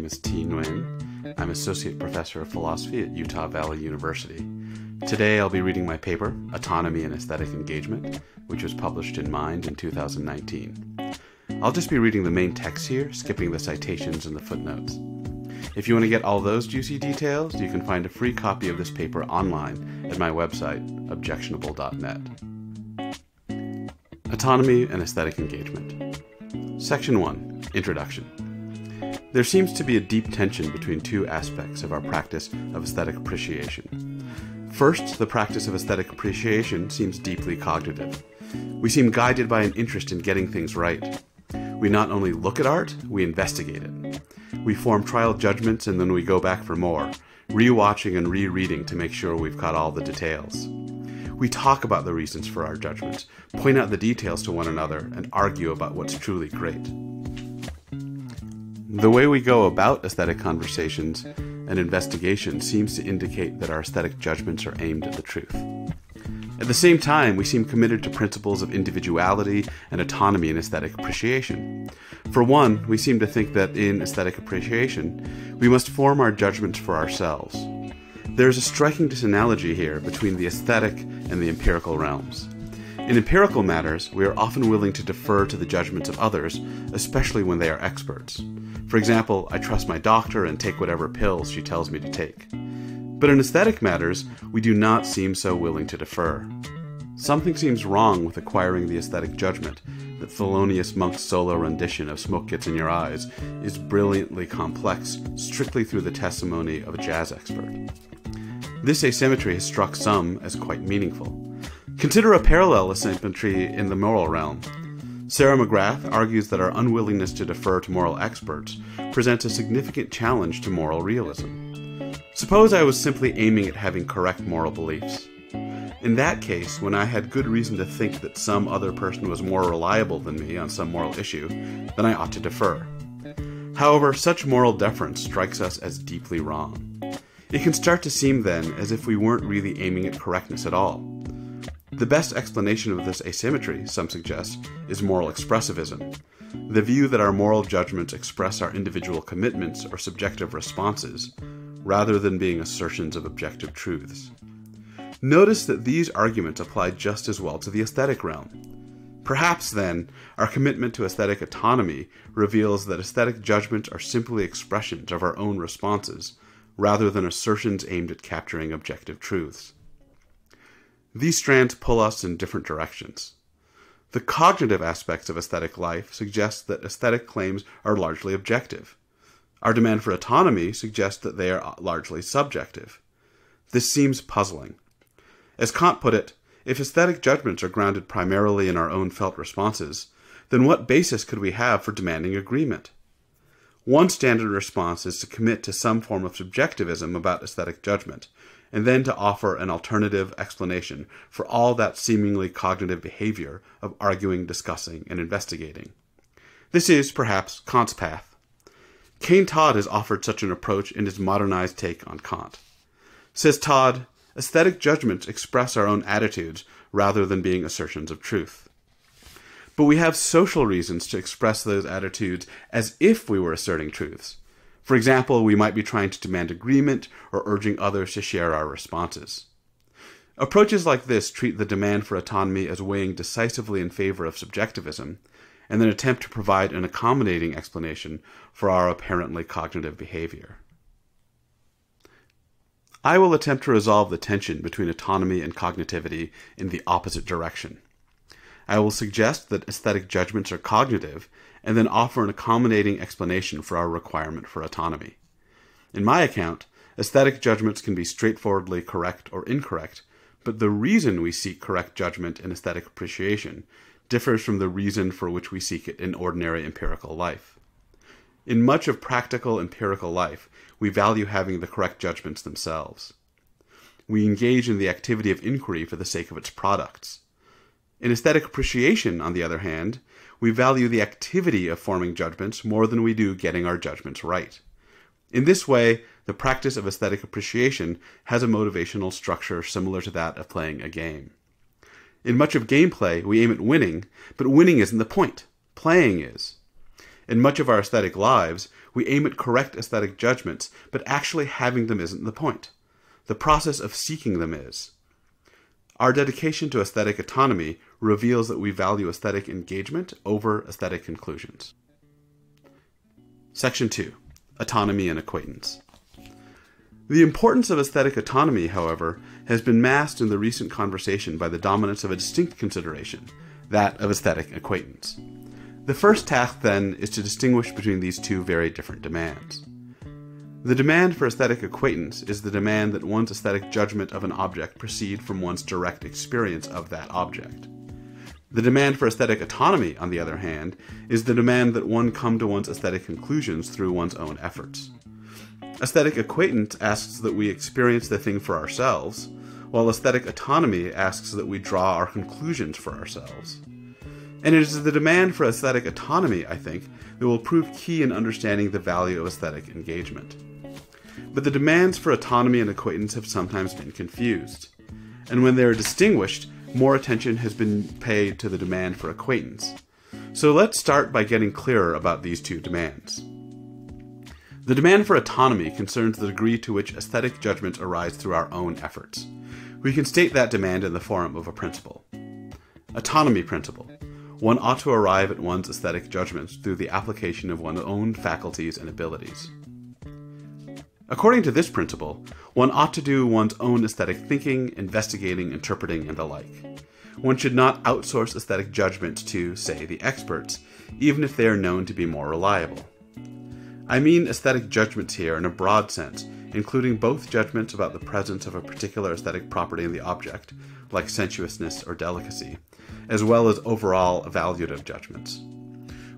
name is Nguyen. I'm Associate Professor of Philosophy at Utah Valley University. Today I'll be reading my paper, Autonomy and Aesthetic Engagement, which was published in Mind in 2019. I'll just be reading the main text here, skipping the citations and the footnotes. If you want to get all those juicy details, you can find a free copy of this paper online at my website, objectionable.net. Autonomy and Aesthetic Engagement. Section 1. Introduction. There seems to be a deep tension between two aspects of our practice of aesthetic appreciation. First, the practice of aesthetic appreciation seems deeply cognitive. We seem guided by an interest in getting things right. We not only look at art, we investigate it. We form trial judgments and then we go back for more, rewatching and rereading to make sure we've caught all the details. We talk about the reasons for our judgments, point out the details to one another, and argue about what's truly great. The way we go about aesthetic conversations and investigation seems to indicate that our aesthetic judgments are aimed at the truth. At the same time, we seem committed to principles of individuality and autonomy in aesthetic appreciation. For one, we seem to think that in aesthetic appreciation, we must form our judgments for ourselves. There is a striking disanalogy here between the aesthetic and the empirical realms. In empirical matters, we are often willing to defer to the judgments of others, especially when they are experts. For example, I trust my doctor and take whatever pills she tells me to take. But in aesthetic matters, we do not seem so willing to defer. Something seems wrong with acquiring the aesthetic judgment that Thelonious Monk's solo rendition of Smoke Gets in Your Eyes is brilliantly complex strictly through the testimony of a jazz expert. This asymmetry has struck some as quite meaningful. Consider a parallel asymmetry in the moral realm. Sarah McGrath argues that our unwillingness to defer to moral experts presents a significant challenge to moral realism. Suppose I was simply aiming at having correct moral beliefs. In that case, when I had good reason to think that some other person was more reliable than me on some moral issue, then I ought to defer. However, such moral deference strikes us as deeply wrong. It can start to seem then as if we weren't really aiming at correctness at all. The best explanation of this asymmetry, some suggest, is moral expressivism, the view that our moral judgments express our individual commitments or subjective responses, rather than being assertions of objective truths. Notice that these arguments apply just as well to the aesthetic realm. Perhaps, then, our commitment to aesthetic autonomy reveals that aesthetic judgments are simply expressions of our own responses, rather than assertions aimed at capturing objective truths. These strands pull us in different directions. The cognitive aspects of aesthetic life suggest that aesthetic claims are largely objective. Our demand for autonomy suggests that they are largely subjective. This seems puzzling. As Kant put it, if aesthetic judgments are grounded primarily in our own felt responses, then what basis could we have for demanding agreement? One standard response is to commit to some form of subjectivism about aesthetic judgment, and then to offer an alternative explanation for all that seemingly cognitive behavior of arguing, discussing, and investigating. This is, perhaps, Kant's path. Kane Todd has offered such an approach in his modernized take on Kant. Says Todd, aesthetic judgments express our own attitudes rather than being assertions of truth. But we have social reasons to express those attitudes as if we were asserting truths. For example, we might be trying to demand agreement or urging others to share our responses. Approaches like this treat the demand for autonomy as weighing decisively in favor of subjectivism, and then attempt to provide an accommodating explanation for our apparently cognitive behavior. I will attempt to resolve the tension between autonomy and cognitivity in the opposite direction. I will suggest that aesthetic judgments are cognitive, and then offer an accommodating explanation for our requirement for autonomy. In my account, aesthetic judgments can be straightforwardly correct or incorrect, but the reason we seek correct judgment in aesthetic appreciation differs from the reason for which we seek it in ordinary empirical life. In much of practical empirical life, we value having the correct judgments themselves. We engage in the activity of inquiry for the sake of its products. In aesthetic appreciation, on the other hand, we value the activity of forming judgments more than we do getting our judgments right. In this way, the practice of aesthetic appreciation has a motivational structure similar to that of playing a game. In much of gameplay, we aim at winning, but winning isn't the point. Playing is. In much of our aesthetic lives, we aim at correct aesthetic judgments, but actually having them isn't the point. The process of seeking them is. Our dedication to aesthetic autonomy reveals that we value aesthetic engagement over aesthetic conclusions. Section 2. Autonomy and acquaintance. The importance of aesthetic autonomy, however, has been masked in the recent conversation by the dominance of a distinct consideration, that of aesthetic acquaintance. The first task, then, is to distinguish between these two very different demands. The demand for aesthetic acquaintance is the demand that one's aesthetic judgment of an object proceed from one's direct experience of that object. The demand for aesthetic autonomy, on the other hand, is the demand that one come to one's aesthetic conclusions through one's own efforts. Aesthetic acquaintance asks that we experience the thing for ourselves, while aesthetic autonomy asks that we draw our conclusions for ourselves. And it is the demand for aesthetic autonomy, I think, that will prove key in understanding the value of aesthetic engagement. But the demands for autonomy and acquaintance have sometimes been confused. And when they are distinguished, more attention has been paid to the demand for acquaintance. So let's start by getting clearer about these two demands. The demand for autonomy concerns the degree to which aesthetic judgments arise through our own efforts. We can state that demand in the form of a principle. Autonomy principle. One ought to arrive at one's aesthetic judgments through the application of one's own faculties and abilities. According to this principle, one ought to do one's own aesthetic thinking, investigating, interpreting, and the like. One should not outsource aesthetic judgments to, say, the experts, even if they are known to be more reliable. I mean aesthetic judgments here in a broad sense, including both judgments about the presence of a particular aesthetic property in the object, like sensuousness or delicacy, as well as overall evaluative judgments.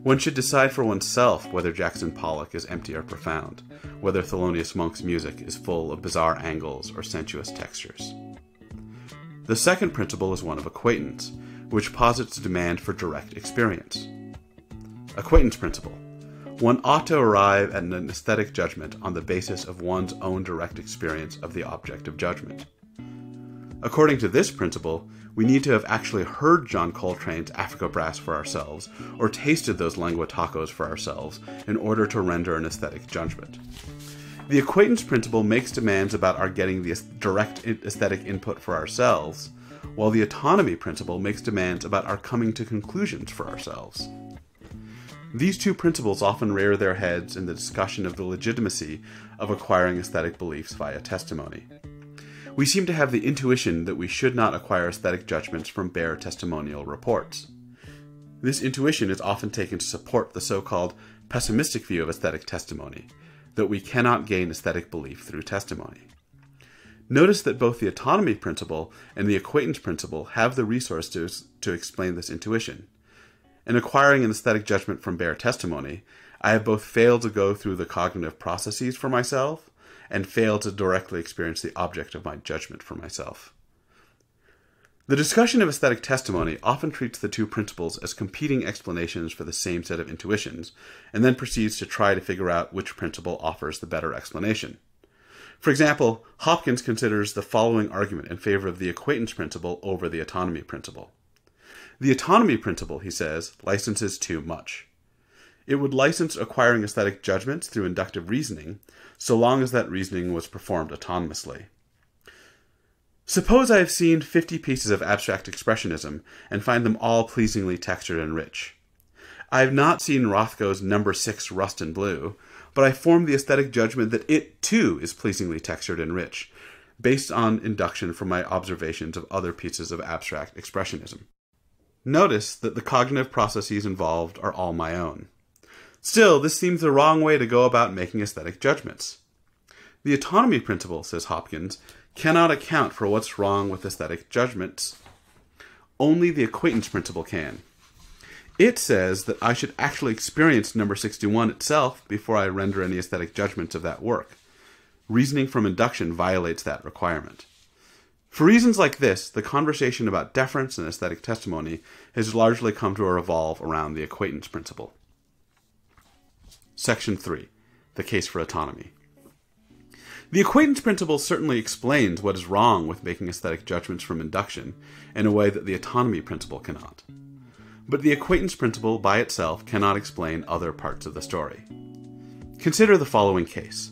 One should decide for oneself whether Jackson Pollock is empty or profound, whether Thelonious Monk's music is full of bizarre angles or sensuous textures. The second principle is one of acquaintance, which posits a demand for direct experience. Acquaintance principle. One ought to arrive at an aesthetic judgment on the basis of one's own direct experience of the object of judgment. According to this principle, we need to have actually heard John Coltrane's Africa Brass for ourselves, or tasted those lengua tacos for ourselves, in order to render an aesthetic judgment. The acquaintance principle makes demands about our getting the direct aesthetic input for ourselves, while the autonomy principle makes demands about our coming to conclusions for ourselves. These two principles often rear their heads in the discussion of the legitimacy of acquiring aesthetic beliefs via testimony. We seem to have the intuition that we should not acquire aesthetic judgments from bare testimonial reports. This intuition is often taken to support the so-called pessimistic view of aesthetic testimony, that we cannot gain aesthetic belief through testimony. Notice that both the autonomy principle and the acquaintance principle have the resources to explain this intuition. In acquiring an aesthetic judgment from bare testimony, I have both failed to go through the cognitive processes for myself, and failed to directly experience the object of my judgment for myself. The discussion of aesthetic testimony often treats the two principles as competing explanations for the same set of intuitions, and then proceeds to try to figure out which principle offers the better explanation. For example, Hopkins considers the following argument in favor of the acquaintance principle over the autonomy principle. The autonomy principle, he says, licenses too much. It would license acquiring aesthetic judgments through inductive reasoning, so long as that reasoning was performed autonomously. Suppose I have seen 50 pieces of abstract expressionism and find them all pleasingly textured and rich. I have not seen Rothko's No. 6 Rust and Blue, but I form the aesthetic judgment that it, too, is pleasingly textured and rich, based on induction from my observations of other pieces of abstract expressionism. Notice that the cognitive processes involved are all my own. Still, this seems the wrong way to go about making aesthetic judgments. The autonomy principle, says Hopkins, cannot account for what's wrong with aesthetic judgments. Only the acquaintance principle can. It says that I should actually experience No. 61 itself before I render any aesthetic judgments of that work. Reasoning from induction violates that requirement. For reasons like this, the conversation about deference and aesthetic testimony has largely come to revolve around the acquaintance principle. Section 3. The case for autonomy. The acquaintance principle certainly explains what is wrong with making aesthetic judgments from induction in a way that the autonomy principle cannot. But the acquaintance principle by itself cannot explain other parts of the story. Consider the following case.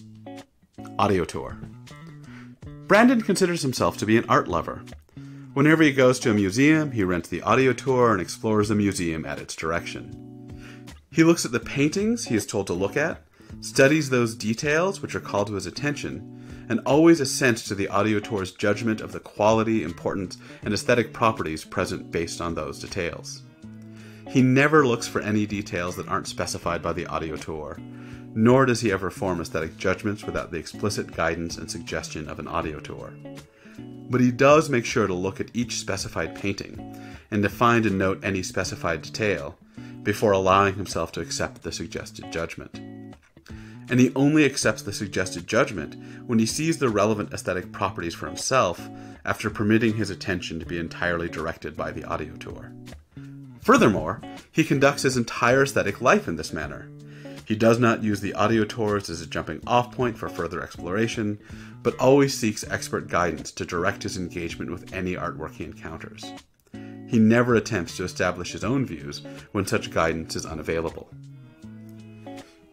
Audio tour. Brandon considers himself to be an art lover. Whenever he goes to a museum, he rents the audio tour and explores the museum at its direction. He looks at the paintings he is told to look at, studies those details which are called to his attention, and always assents to the audio tour's judgment of the quality, importance, and aesthetic properties present based on those details. He never looks for any details that aren't specified by the audio tour, nor does he ever form aesthetic judgments without the explicit guidance and suggestion of an audio tour. But he does make sure to look at each specified painting, and to find and note any specified detail, before allowing himself to accept the suggested judgment. And he only accepts the suggested judgment when he sees the relevant aesthetic properties for himself, after permitting his attention to be entirely directed by the audio tour. Furthermore, he conducts his entire aesthetic life in this manner. He does not use the audio tours as a jumping off point for further exploration, but always seeks expert guidance to direct his engagement with any artwork he encounters. He never attempts to establish his own views when such guidance is unavailable.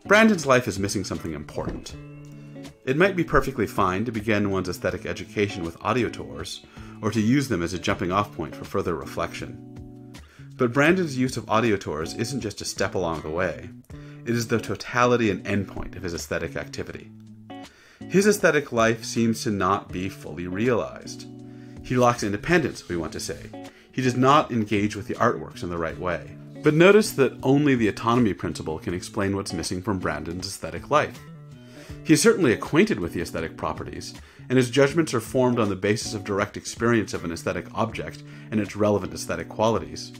Brandon's life is missing something important. It might be perfectly fine to begin one's aesthetic education with audio tours, or to use them as a jumping off point for further reflection. But Brandon's use of audio tours isn't just a step along the way. It is the totality and endpoint of his aesthetic activity. His aesthetic life seems to not be fully realized. He lacks independence, we want to say. He does not engage with the artworks in the right way. But notice that only the autonomy principle can explain what's missing from Brandon's aesthetic life. He is certainly acquainted with the aesthetic properties, and his judgments are formed on the basis of direct experience of an aesthetic object and its relevant aesthetic qualities.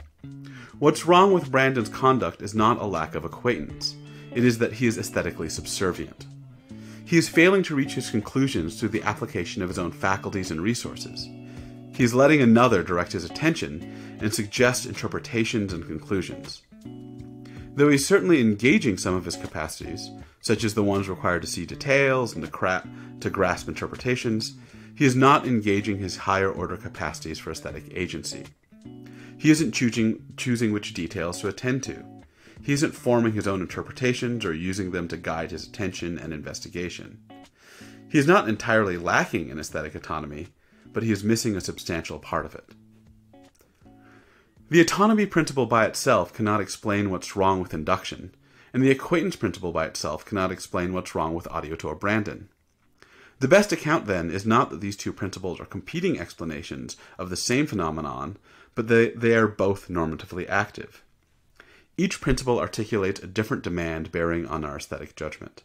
What's wrong with Brandon's conduct is not a lack of acquaintance. It is that he is aesthetically subservient. He is failing to reach his conclusions through the application of his own faculties and resources. He is letting another direct his attention and suggest interpretations and conclusions. Though he is certainly engaging some of his capacities, such as the ones required to see details and to grasp interpretations, he is not engaging his higher order capacities for aesthetic agency. He isn't choosing which details to attend to. He isn't forming his own interpretations or using them to guide his attention and investigation. He is not entirely lacking in aesthetic autonomy, but he is missing a substantial part of it. The autonomy principle by itself cannot explain what's wrong with induction, and the acquaintance principle by itself cannot explain what's wrong with audio tour Brandon. The best account, then, is not that these two principles are competing explanations of the same phenomenon, but they are both normatively active. Each principle articulates a different demand bearing on our aesthetic judgment.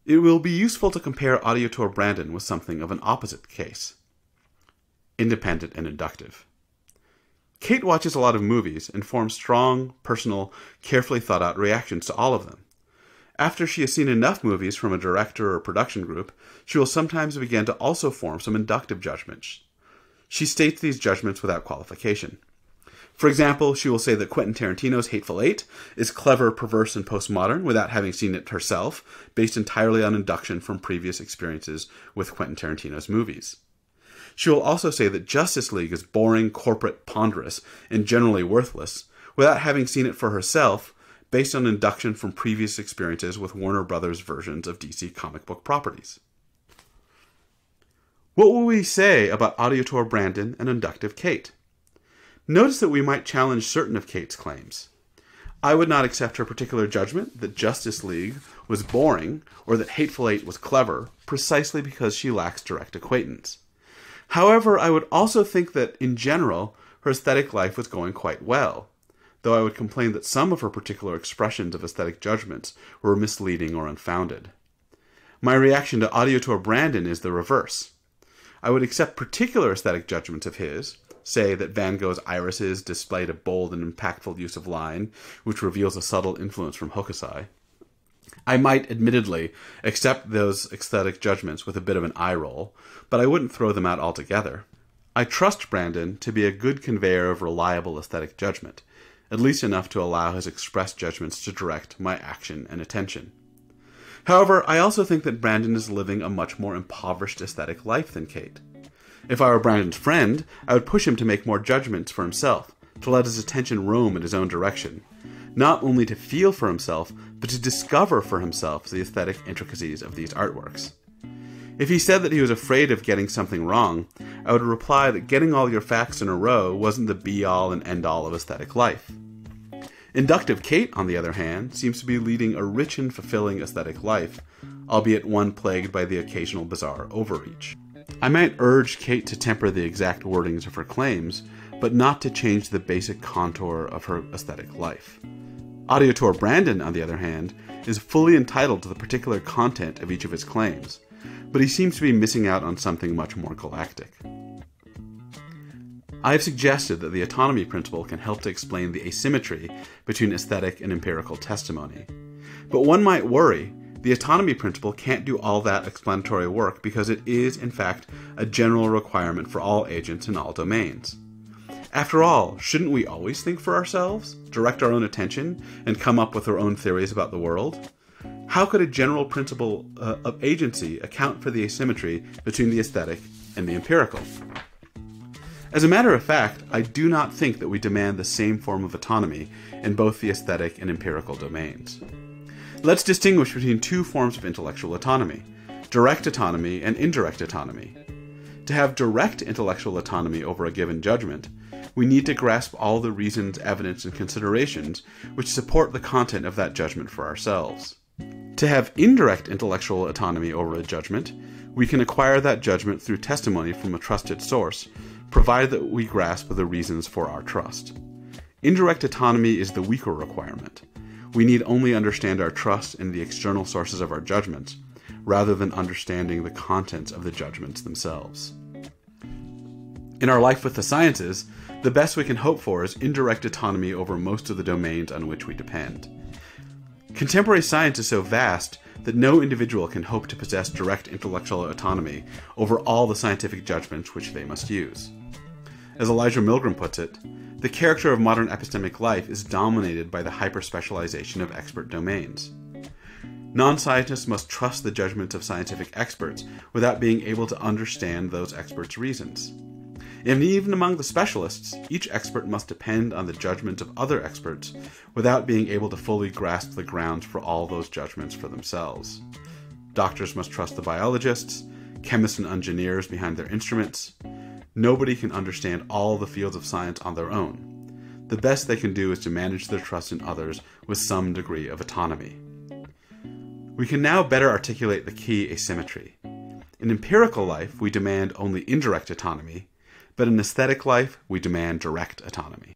It will be useful to compare audio tour Brandon with something of an opposite case. Independent and inductive. Kate watches a lot of movies and forms strong, personal, carefully thought out reactions to all of them. After she has seen enough movies from a director or production group, she will sometimes begin to also form some inductive judgments. She states these judgments without qualification. For example, she will say that Quentin Tarantino's Hateful Eight is clever, perverse, and postmodern without having seen it herself, based entirely on induction from previous experiences with Quentin Tarantino's movies. She will also say that Justice League is boring, corporate, ponderous, and generally worthless, without having seen it for herself, based on induction from previous experiences with Warner Brothers versions of DC comic book properties. What will we say about audio tour Brandon and inductive Kate? Notice that we might challenge certain of Kate's claims. I would not accept her particular judgment that Justice League was boring or that Hateful Eight was clever, precisely because she lacks direct acquaintance. However, I would also think that, in general, her aesthetic life was going quite well, though I would complain that some of her particular expressions of aesthetic judgments were misleading or unfounded. My reaction to audio tour Brandon is the reverse. I would accept particular aesthetic judgments of his, say that Van Gogh's irises displayed a bold and impactful use of line, which reveals a subtle influence from Hokusai. I might, admittedly, accept those aesthetic judgments with a bit of an eye roll, but I wouldn't throw them out altogether. I trust Brandon to be a good conveyor of reliable aesthetic judgment, at least enough to allow his expressed judgments to direct my action and attention. However, I also think that Brandon is living a much more impoverished aesthetic life than Kate. If I were Brandon's friend, I would push him to make more judgments for himself, to let his attention roam in his own direction, not only to feel for himself, but to discover for himself the aesthetic intricacies of these artworks. If he said that he was afraid of getting something wrong, I would reply that getting all your facts in a row wasn't the be-all and end-all of aesthetic life. Inductive Kate, on the other hand, seems to be leading a rich and fulfilling aesthetic life, albeit one plagued by the occasional bizarre overreach. I might urge Kate to temper the exact wordings of her claims, but not to change the basic contour of her aesthetic life. Auditor Brandon, on the other hand, is fully entitled to the particular content of each of his claims, but he seems to be missing out on something much more galactic. I have suggested that the autonomy principle can help to explain the asymmetry between aesthetic and empirical testimony. But one might worry, the autonomy principle can't do all that explanatory work because it is, in fact, a general requirement for all agents in all domains. After all, shouldn't we always think for ourselves, direct our own attention, and come up with our own theories about the world? How could a general principle of agency account for the asymmetry between the aesthetic and the empirical? As a matter of fact, I do not think that we demand the same form of autonomy in both the aesthetic and empirical domains. Let's distinguish between two forms of intellectual autonomy, direct autonomy and indirect autonomy. To have direct intellectual autonomy over a given judgment, we need to grasp all the reasons, evidence, and considerations which support the content of that judgment for ourselves. To have indirect intellectual autonomy over a judgment, we can acquire that judgment through testimony from a trusted source, provided that we grasp the reasons for our trust. Indirect autonomy is the weaker requirement. We need only understand our trust in the external sources of our judgments, rather than understanding the contents of the judgments themselves. In our life with the sciences, the best we can hope for is indirect autonomy over most of the domains on which we depend. Contemporary science is so vast that no individual can hope to possess direct intellectual autonomy over all the scientific judgments which they must use. As Elijah Milgram puts it, the character of modern epistemic life is dominated by the hyper-specialization of expert domains. Non-scientists must trust the judgments of scientific experts without being able to understand those experts' reasons. And even among the specialists, each expert must depend on the judgment of other experts without being able to fully grasp the grounds for all those judgments for themselves. Doctors must trust the biologists, chemists and engineers behind their instruments. Nobody can understand all the fields of science on their own. The best they can do is to manage their trust in others with some degree of autonomy. We can now better articulate the key asymmetry. In empirical life, we demand only indirect autonomy, but in aesthetic life, we demand direct autonomy.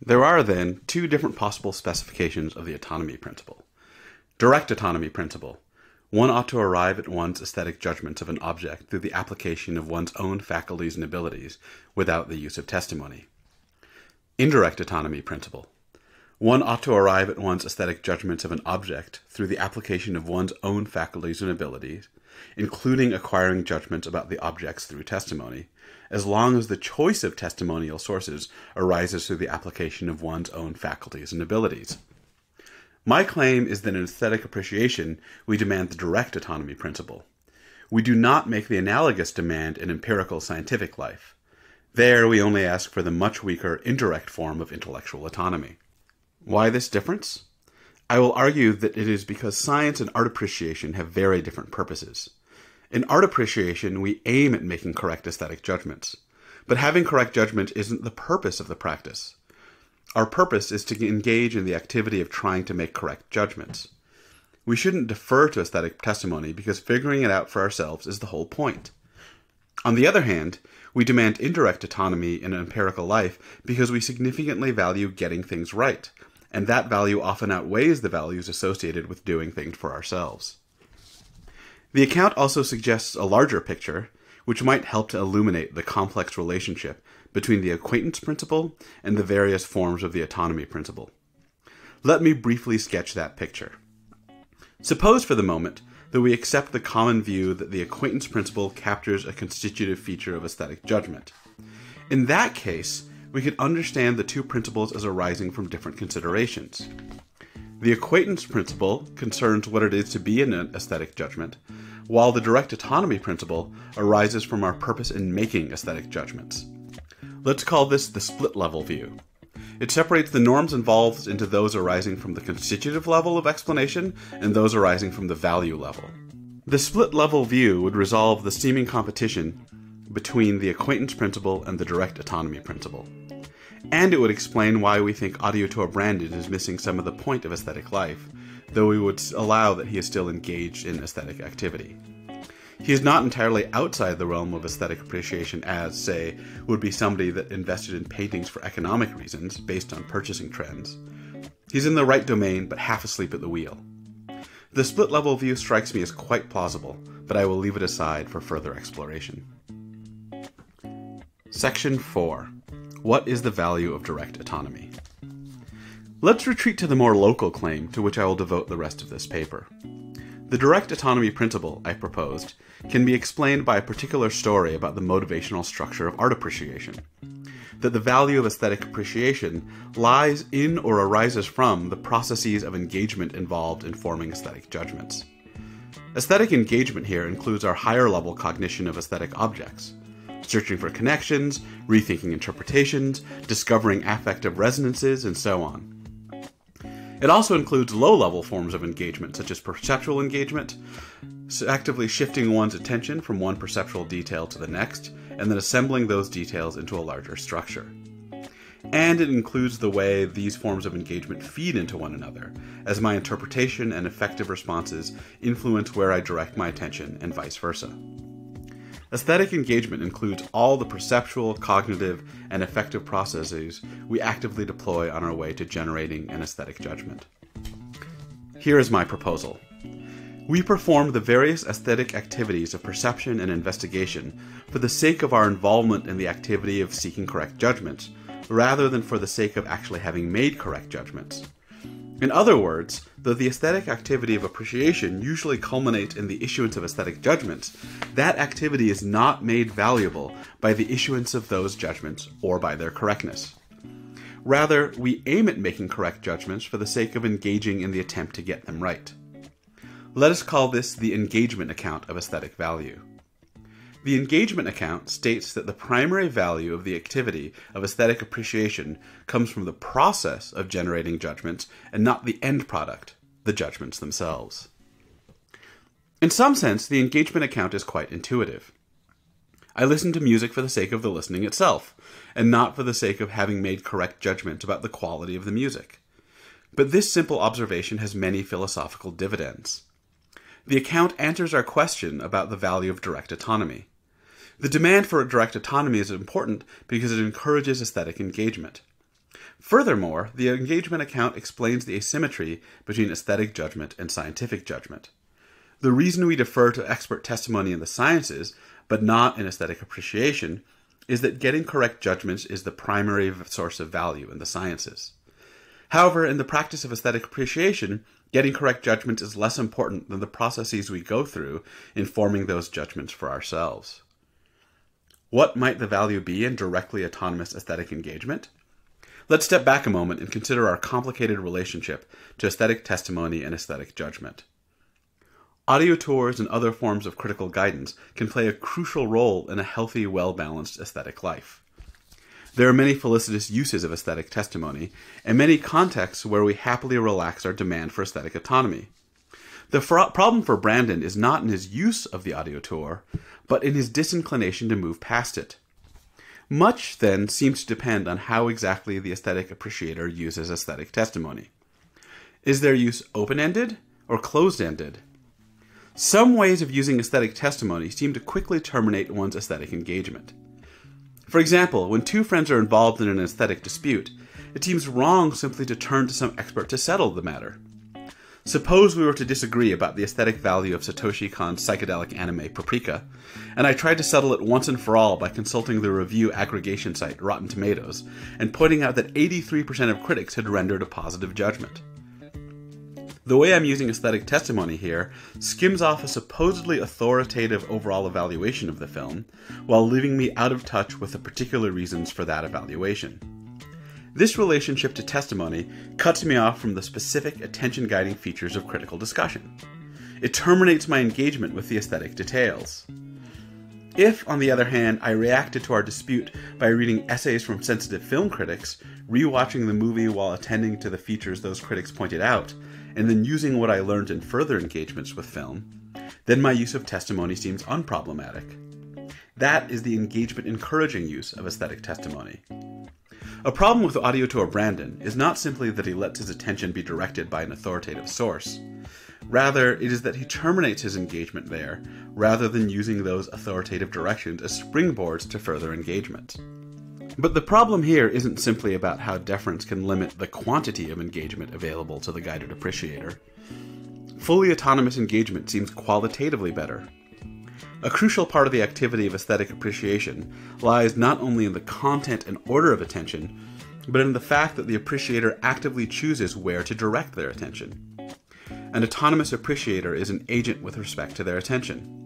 There are, then, two different possible specifications of the autonomy principle. Direct autonomy principle. One ought to arrive at one's aesthetic judgments of an object through the application of one's own faculties and abilities, without the use of testimony. Indirect autonomy principle. One ought to arrive at one's aesthetic judgments of an object through the application of one's own faculties and abilities, including acquiring judgments about the objects through testimony, as long as the choice of testimonial sources arises through the application of one's own faculties and abilities. My claim is that in aesthetic appreciation, we demand the direct autonomy principle. We do not make the analogous demand in empirical scientific life. There, we only ask for the much weaker indirect form of intellectual autonomy. Why this difference? I will argue that it is because science and art appreciation have very different purposes. In art appreciation, we aim at making correct aesthetic judgments. But having correct judgment isn't the purpose of the practice. Our purpose is to engage in the activity of trying to make correct judgments. We shouldn't defer to aesthetic testimony because figuring it out for ourselves is the whole point. On the other hand, we demand indirect autonomy in empirical life because we significantly value getting things right, and that value often outweighs the values associated with doing things for ourselves. The account also suggests a larger picture, which might help to illuminate the complex relationship between the acquaintance principle and the various forms of the autonomy principle. Let me briefly sketch that picture. Suppose for the moment that we accept the common view that the acquaintance principle captures a constitutive feature of aesthetic judgment. In that case, we could understand the two principles as arising from different considerations. The acquaintance principle concerns what it is to be an aesthetic judgment, while the direct autonomy principle arises from our purpose in making aesthetic judgments. Let's call this the split-level view. It separates the norms involved into those arising from the constitutive level of explanation and those arising from the value level. The split-level view would resolve the seeming competition between the acquaintance principle and the direct autonomy principle. And it would explain why we think auditor Brandon is missing some of the point of aesthetic life, though we would allow that he is still engaged in aesthetic activity. He is not entirely outside the realm of aesthetic appreciation as, say, would be somebody that invested in paintings for economic reasons based on purchasing trends. He's in the right domain, but half asleep at the wheel. The split-level view strikes me as quite plausible, but I will leave it aside for further exploration. Section 4. What is the value of direct autonomy? Let's retreat to the more local claim to which I will devote the rest of this paper. The direct autonomy principle I proposed can be explained by a particular story about the motivational structure of art appreciation. That the value of aesthetic appreciation lies in or arises from the processes of engagement involved in forming aesthetic judgments. Aesthetic engagement here includes our higher level cognition of aesthetic objects, searching for connections, rethinking interpretations, discovering affective resonances, and so on. It also includes low-level forms of engagement, such as perceptual engagement, actively shifting one's attention from one perceptual detail to the next, and then assembling those details into a larger structure. And it includes the way these forms of engagement feed into one another, as my interpretation and effective responses influence where I direct my attention, and vice versa. Aesthetic engagement includes all the perceptual, cognitive, and affective processes we actively deploy on our way to generating an aesthetic judgment. Here is my proposal. We perform the various aesthetic activities of perception and investigation for the sake of our involvement in the activity of seeking correct judgments, rather than for the sake of actually having made correct judgments. In other words, though the aesthetic activity of appreciation usually culminates in the issuance of aesthetic judgments, that activity is not made valuable by the issuance of those judgments or by their correctness. Rather, we aim at making correct judgments for the sake of engaging in the attempt to get them right. Let us call this the engagement account of aesthetic value. The engagement account states that the primary value of the activity of aesthetic appreciation comes from the process of generating judgments and not the end product, the judgments themselves. In some sense, the engagement account is quite intuitive. I listen to music for the sake of the listening itself, and not for the sake of having made correct judgments about the quality of the music. But this simple observation has many philosophical dividends. The account answers our question about the value of direct autonomy. The demand for direct autonomy is important because it encourages aesthetic engagement. Furthermore, the engagement account explains the asymmetry between aesthetic judgment and scientific judgment. The reason we defer to expert testimony in the sciences, but not in aesthetic appreciation, is that getting correct judgments is the primary source of value in the sciences. However, in the practice of aesthetic appreciation, getting correct judgments is less important than the processes we go through in forming those judgments for ourselves. What might the value be in directly autonomous aesthetic engagement? Let's step back a moment and consider our complicated relationship to aesthetic testimony and aesthetic judgment. Audio tours and other forms of critical guidance can play a crucial role in a healthy, well-balanced aesthetic life. There are many felicitous uses of aesthetic testimony, and many contexts where we happily relax our demand for aesthetic autonomy. The problem for Brandon is not in his use of the audio tour, but in his disinclination to move past it. Much, then, seems to depend on how exactly the aesthetic appreciator uses aesthetic testimony. Is their use open-ended or closed-ended? Some ways of using aesthetic testimony seem to quickly terminate one's aesthetic engagement. For example, when two friends are involved in an aesthetic dispute, it seems wrong simply to turn to some expert to settle the matter. Suppose we were to disagree about the aesthetic value of Satoshi Kon's psychedelic anime Paprika, and I tried to settle it once and for all by consulting the review aggregation site Rotten Tomatoes and pointing out that 83% of critics had rendered a positive judgment. The way I'm using aesthetic testimony here skims off a supposedly authoritative overall evaluation of the film, while leaving me out of touch with the particular reasons for that evaluation. This relationship to testimony cuts me off from the specific attention-guiding features of critical discussion. It terminates my engagement with the aesthetic details. If, on the other hand, I reacted to our dispute by reading essays from sensitive film critics, rewatching the movie while attending to the features those critics pointed out, and then using what I learned in further engagements with film, then my use of testimony seems unproblematic. That is the engagement-encouraging use of aesthetic testimony. A problem with Audiotour Brandon is not simply that he lets his attention be directed by an authoritative source. Rather, it is that he terminates his engagement there, rather than using those authoritative directions as springboards to further engagement. But the problem here isn't simply about how deference can limit the quantity of engagement available to the guided appreciator. Fully autonomous engagement seems qualitatively better. A crucial part of the activity of aesthetic appreciation lies not only in the content and order of attention, but in the fact that the appreciator actively chooses where to direct their attention. An autonomous appreciator is an agent with respect to their attention.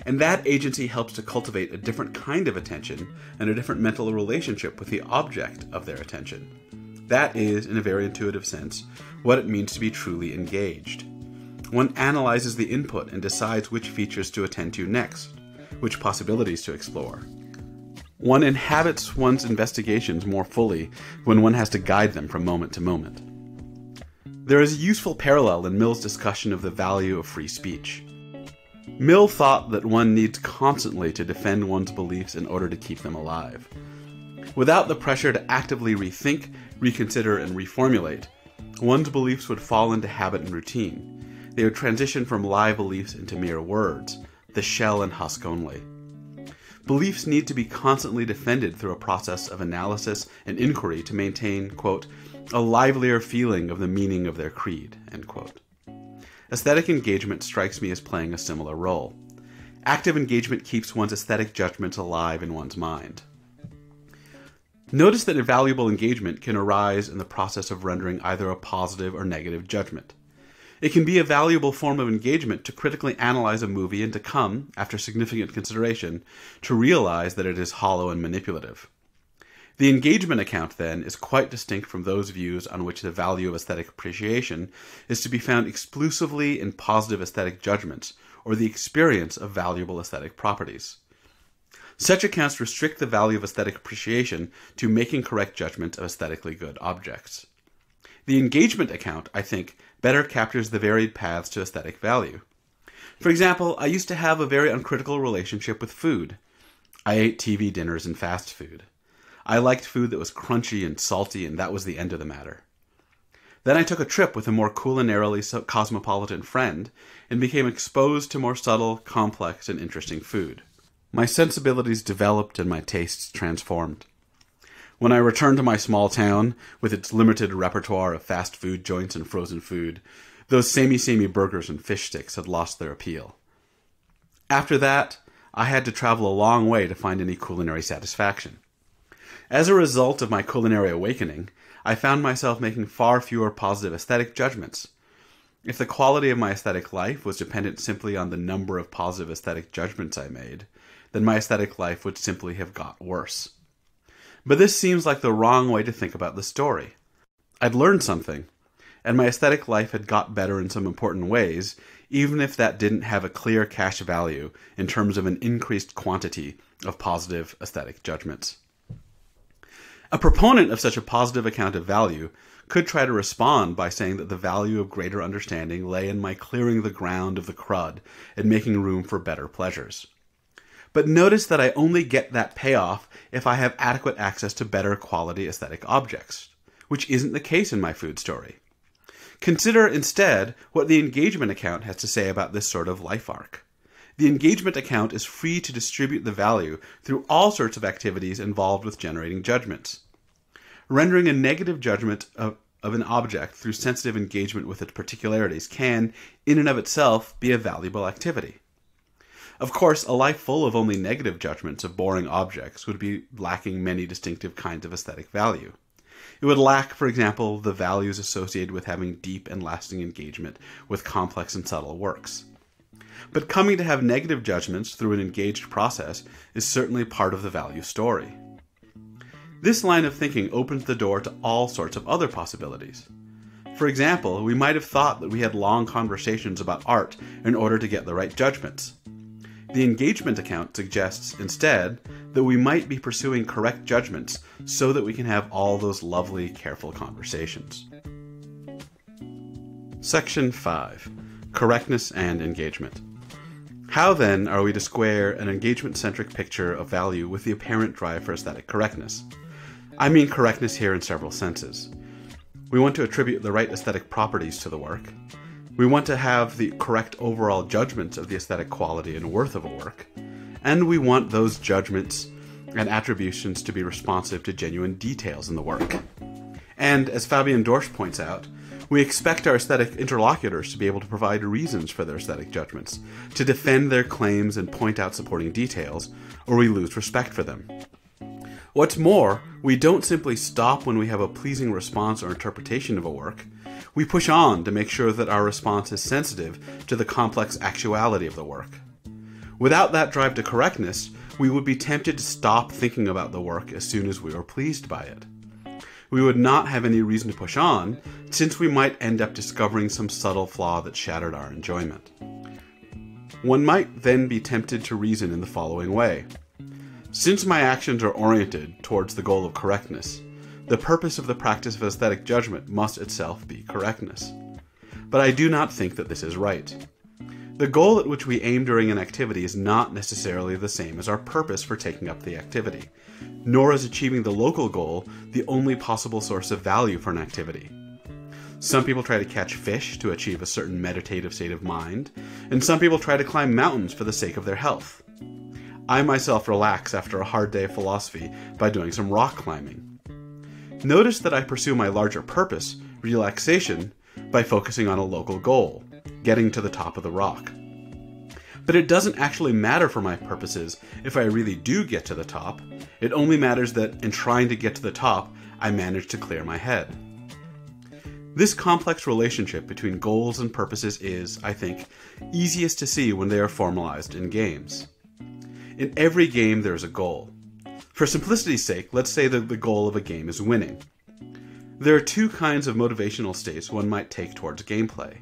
And that agency helps to cultivate a different kind of attention and a different mental relationship with the object of their attention. That is, in a very intuitive sense, what it means to be truly engaged. One analyzes the input and decides which features to attend to next, which possibilities to explore. One inhabits one's investigations more fully when one has to guide them from moment to moment. There is a useful parallel in Mill's discussion of the value of free speech. Mill thought that one needs constantly to defend one's beliefs in order to keep them alive. Without the pressure to actively rethink, reconsider, and reformulate, one's beliefs would fall into habit and routine. They would transition from live beliefs into mere words, the shell and husk only. Beliefs need to be constantly defended through a process of analysis and inquiry to maintain, quote, a livelier feeling of the meaning of their creed, end quote. Aesthetic engagement strikes me as playing a similar role. Active engagement keeps one's aesthetic judgments alive in one's mind. Notice that a valuable engagement can arise in the process of rendering either a positive or negative judgment. It can be a valuable form of engagement to critically analyze a movie and to come, after significant consideration, to realize that it is hollow and manipulative. The engagement account, then, is quite distinct from those views on which the value of aesthetic appreciation is to be found exclusively in positive aesthetic judgments, or the experience of valuable aesthetic properties. Such accounts restrict the value of aesthetic appreciation to making correct judgments of aesthetically good objects. The engagement account, I think, better captures the varied paths to aesthetic value. For example, I used to have a very uncritical relationship with food. I ate TV dinners and fast food. I liked food that was crunchy and salty, and that was the end of the matter. Then I took a trip with a more culinarily cosmopolitan friend and became exposed to more subtle, complex, and interesting food. My sensibilities developed and my tastes transformed. When I returned to my small town, with its limited repertoire of fast food joints and frozen food, those samey burgers and fish sticks had lost their appeal. After that, I had to travel a long way to find any culinary satisfaction. As a result of my culinary awakening, I found myself making far fewer positive aesthetic judgments. If the quality of my aesthetic life was dependent simply on the number of positive aesthetic judgments I made, then my aesthetic life would simply have got worse. But this seems like the wrong way to think about the story. I'd learned something, and my aesthetic life had got better in some important ways, even if that didn't have a clear cash value in terms of an increased quantity of positive aesthetic judgments. A proponent of such a positive account of value could try to respond by saying that the value of greater understanding lay in my clearing the ground of the crud and making room for better pleasures. But notice that I only get that payoff if I have adequate access to better quality aesthetic objects, which isn't the case in my food story. Consider instead what the engagement account has to say about this sort of life arc. The engagement account is free to distribute the value through all sorts of activities involved with generating judgments. Rendering a negative judgment of an object through sensitive engagement with its particularities can, in and of itself, be a valuable activity. Of course, a life full of only negative judgments of boring objects would be lacking many distinctive kinds of aesthetic value. It would lack, for example, the values associated with having deep and lasting engagement with complex and subtle works. But coming to have negative judgments through an engaged process is certainly part of the value story. This line of thinking opens the door to all sorts of other possibilities. For example, we might have thought that we had long conversations about art in order to get the right judgments. The engagement account suggests, instead, that we might be pursuing correct judgments so that we can have all those lovely, careful conversations. Section 5. Correctness and engagement. How then are we to square an engagement-centric picture of value with the apparent drive for aesthetic correctness? I mean correctness here in several senses. We want to attribute the right aesthetic properties to the work. We want to have the correct overall judgments of the aesthetic quality and worth of a work. And we want those judgments and attributions to be responsive to genuine details in the work. And, as Fabian Dorsch points out, we expect our aesthetic interlocutors to be able to provide reasons for their aesthetic judgments, to defend their claims and point out supporting details, or we lose respect for them. What's more, we don't simply stop when we have a pleasing response or interpretation of a work. We push on to make sure that our response is sensitive to the complex actuality of the work. Without that drive to correctness, we would be tempted to stop thinking about the work as soon as we were pleased by it. We would not have any reason to push on, since we might end up discovering some subtle flaw that shattered our enjoyment. One might then be tempted to reason in the following way. Since my actions are oriented towards the goal of correctness, the purpose of the practice of aesthetic judgment must itself be correctness. But I do not think that this is right. The goal at which we aim during an activity is not necessarily the same as our purpose for taking up the activity, nor is achieving the local goal the only possible source of value for an activity. Some people try to catch fish to achieve a certain meditative state of mind, and some people try to climb mountains for the sake of their health. I myself relax after a hard day of philosophy by doing some rock climbing. Notice that I pursue my larger purpose, relaxation, by focusing on a local goal, getting to the top of the rock. But it doesn't actually matter for my purposes if I really do get to the top. It only matters that in trying to get to the top, I manage to clear my head. This complex relationship between goals and purposes is, I think, easiest to see when they are formalized in games. In every game there is a goal. For simplicity's sake, let's say that the goal of a game is winning. There are two kinds of motivational states one might take towards gameplay.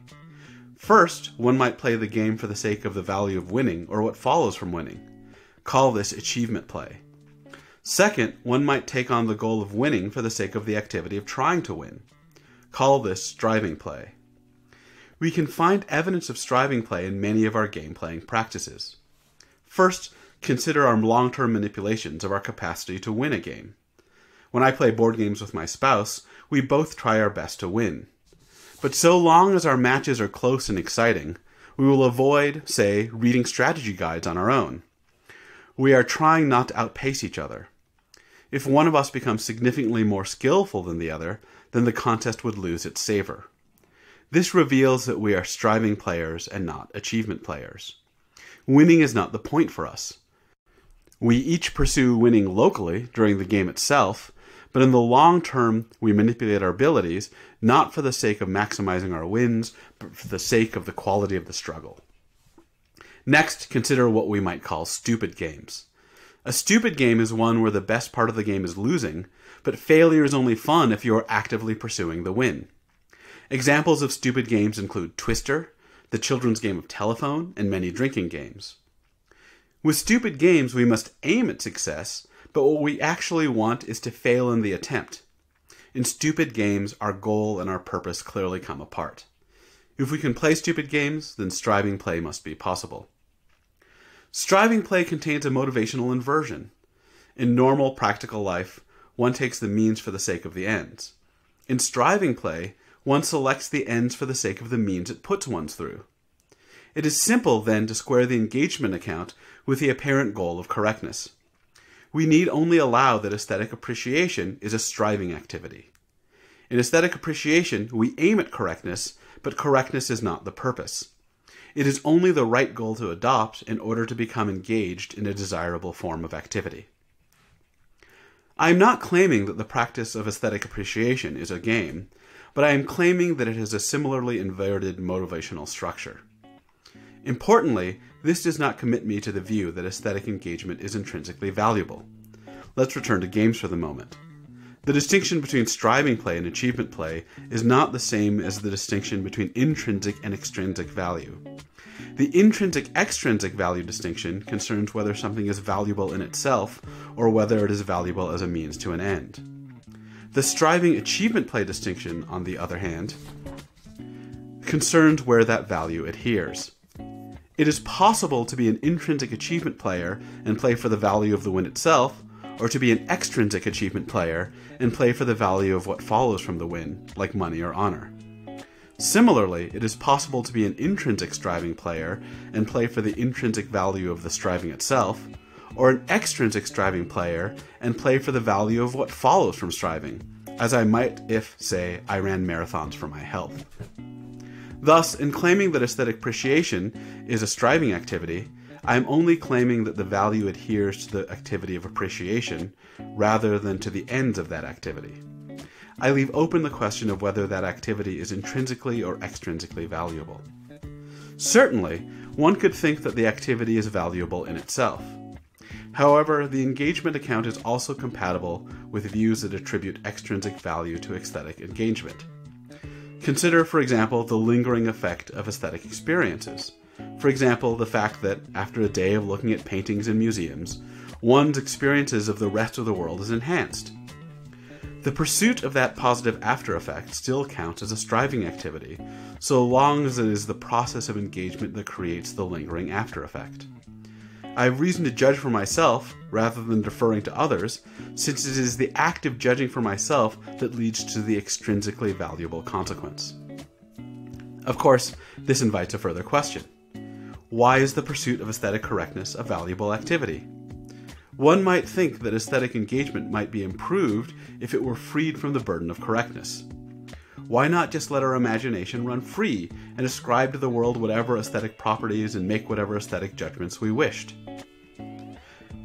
First, one might play the game for the sake of the value of winning or what follows from winning. Call this achievement play. Second, one might take on the goal of winning for the sake of the activity of trying to win. Call this striving play. We can find evidence of striving play in many of our game-playing practices. First, consider our long-term manipulations of our capacity to win a game. When I play board games with my spouse, we both try our best to win. But so long as our matches are close and exciting, we will avoid, say, reading strategy guides on our own. We are trying not to outpace each other. If one of us becomes significantly more skillful than the other, then the contest would lose its savor. This reveals that we are striving players and not achievement players. Winning is not the point for us. We each pursue winning locally during the game itself, but in the long term we manipulate our abilities not for the sake of maximizing our wins, but for the sake of the quality of the struggle. Next, consider what we might call stupid games. A stupid game is one where the best part of the game is losing, but failure is only fun if you are actively pursuing the win. Examples of stupid games include Twister, the children's game of telephone, and many drinking games. With stupid games, we must aim at success, but what we actually want is to fail in the attempt. In stupid games, our goal and our purpose clearly come apart. If we can play stupid games, then striving play must be possible. Striving play contains a motivational inversion. In normal, practical life, one takes the means for the sake of the ends. In striving play, one selects the ends for the sake of the means it puts one through. It is simple, then, to square the engagement account with the apparent goal of correctness. We need only allow that aesthetic appreciation is a striving activity. In aesthetic appreciation, we aim at correctness, but correctness is not the purpose. It is only the right goal to adopt in order to become engaged in a desirable form of activity. I am not claiming that the practice of aesthetic appreciation is a game, but I am claiming that it has a similarly inverted motivational structure. Importantly, this does not commit me to the view that aesthetic engagement is intrinsically valuable. Let's return to games for the moment. The distinction between striving play and achievement play is not the same as the distinction between intrinsic and extrinsic value. The intrinsic-extrinsic value distinction concerns whether something is valuable in itself or whether it is valuable as a means to an end. The striving achievement play distinction, on the other hand, concerns where that value adheres. It is possible to be an intrinsic achievement player and play for the value of the win itself, or to be an extrinsic achievement player and play for the value of what follows from the win, like money or honor. Similarly, it is possible to be an intrinsic striving player and play for the intrinsic value of the striving itself, or an extrinsic striving player and play for the value of what follows from striving, as I might if, say, I ran marathons for my health. Thus, in claiming that aesthetic appreciation is a striving activity, I am only claiming that the value adheres to the activity of appreciation rather than to the ends of that activity. I leave open the question of whether that activity is intrinsically or extrinsically valuable. Certainly, one could think that the activity is valuable in itself. However, the engagement account is also compatible with views that attribute extrinsic value to aesthetic engagement. Consider, for example, the lingering effect of aesthetic experiences. For example, the fact that, after a day of looking at paintings in museums, one's experiences of the rest of the world is enhanced. The pursuit of that positive after effect still counts as a striving activity, so long as it is the process of engagement that creates the lingering after effect. I have reason to judge for myself, rather than deferring to others, since it is the act of judging for myself that leads to the extrinsically valuable consequence. Of course, this invites a further question. Why is the pursuit of aesthetic correctness a valuable activity? One might think that aesthetic engagement might be improved if it were freed from the burden of correctness. Why not just let our imagination run free and ascribe to the world whatever aesthetic properties and make whatever aesthetic judgments we wished?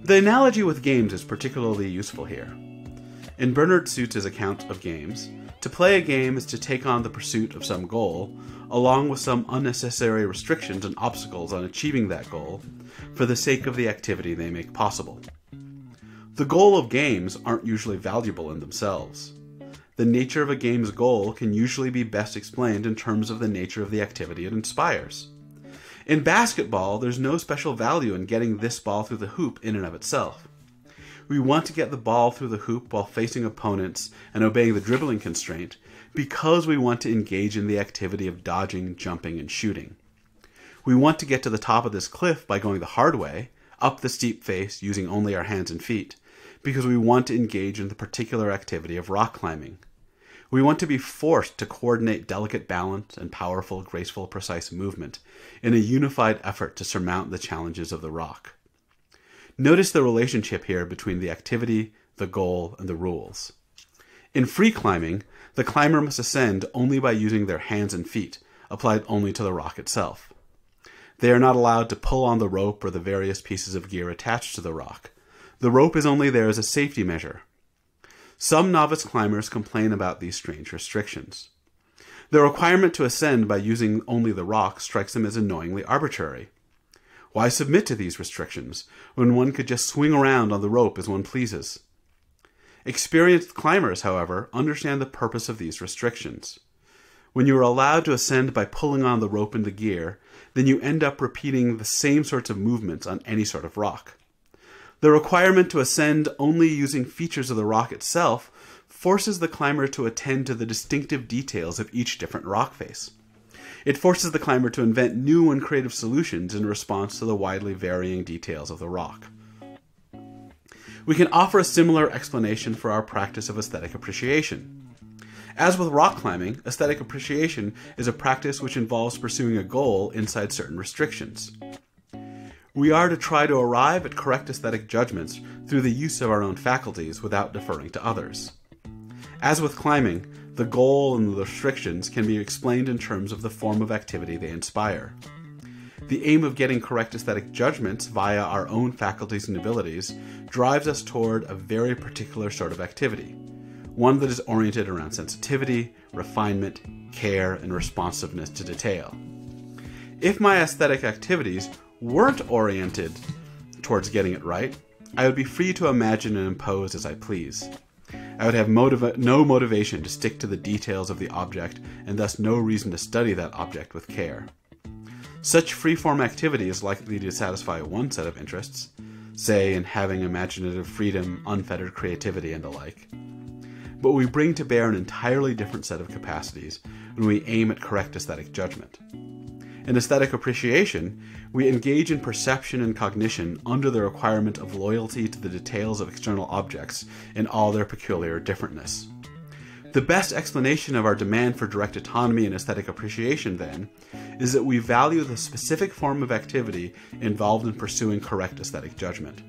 The analogy with games is particularly useful here. In Bernard Suits' account of games, to play a game is to take on the pursuit of some goal, along with some unnecessary restrictions and obstacles on achieving that goal, for the sake of the activity they make possible. The goal of games aren't usually valuable in themselves. The nature of a game's goal can usually be best explained in terms of the nature of the activity it inspires. In basketball, there's no special value in getting this ball through the hoop in and of itself. We want to get the ball through the hoop while facing opponents and obeying the dribbling constraint because we want to engage in the activity of dodging, jumping, and shooting. We want to get to the top of this cliff by going the hard way, up the steep face using only our hands and feet, because we want to engage in the particular activity of rock climbing. We want to be forced to coordinate delicate balance and powerful, graceful, precise movement in a unified effort to surmount the challenges of the rock. Notice the relationship here between the activity, the goal, and the rules. In free climbing, the climber must ascend only by using their hands and feet, applied only to the rock itself. They are not allowed to pull on the rope or the various pieces of gear attached to the rock. The rope is only there as a safety measure. Some novice climbers complain about these strange restrictions. The requirement to ascend by using only the rock strikes them as annoyingly arbitrary. Why submit to these restrictions when one could just swing around on the rope as one pleases? Experienced climbers, however, understand the purpose of these restrictions. When you are allowed to ascend by pulling on the rope and the gear, then you end up repeating the same sorts of movements on any sort of rock. The requirement to ascend only using features of the rock itself forces the climber to attend to the distinctive details of each different rock face. It forces the climber to invent new and creative solutions in response to the widely varying details of the rock. We can offer a similar explanation for our practice of aesthetic appreciation. As with rock climbing, aesthetic appreciation is a practice which involves pursuing a goal inside certain restrictions. We are to try to arrive at correct aesthetic judgments through the use of our own faculties without deferring to others. As with climbing, the goal and the restrictions can be explained in terms of the form of activity they inspire. The aim of getting correct aesthetic judgments via our own faculties and abilities drives us toward a very particular sort of activity, one that is oriented around sensitivity, refinement, care, and responsiveness to detail. If my aesthetic activities weren't oriented towards getting it right, I would be free to imagine and impose as I please. I would have no motivation to stick to the details of the object, and thus no reason to study that object with care. Such free-form activity is likely to satisfy one set of interests, say in having imaginative freedom, unfettered creativity, and the like. But we bring to bear an entirely different set of capacities when we aim at correct aesthetic judgment. In aesthetic appreciation, we engage in perception and cognition under the requirement of loyalty to the details of external objects in all their peculiar differentness. The best explanation of our demand for direct autonomy in aesthetic appreciation, then, is that we value the specific form of activity involved in pursuing correct aesthetic judgment.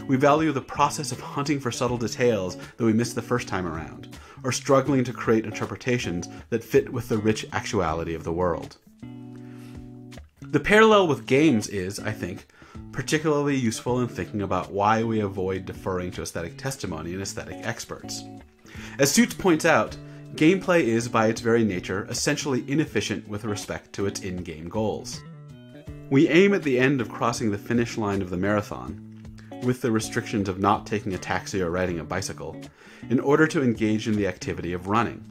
We value the process of hunting for subtle details that we missed the first time around, or struggling to create interpretations that fit with the rich actuality of the world. The parallel with games is, I think, particularly useful in thinking about why we avoid deferring to aesthetic testimony and aesthetic experts. As Suits points out, gameplay is, by its very nature, essentially inefficient with respect to its in-game goals. We aim at the end of crossing the finish line of the marathon, with the restrictions of not taking a taxi or riding a bicycle, in order to engage in the activity of running.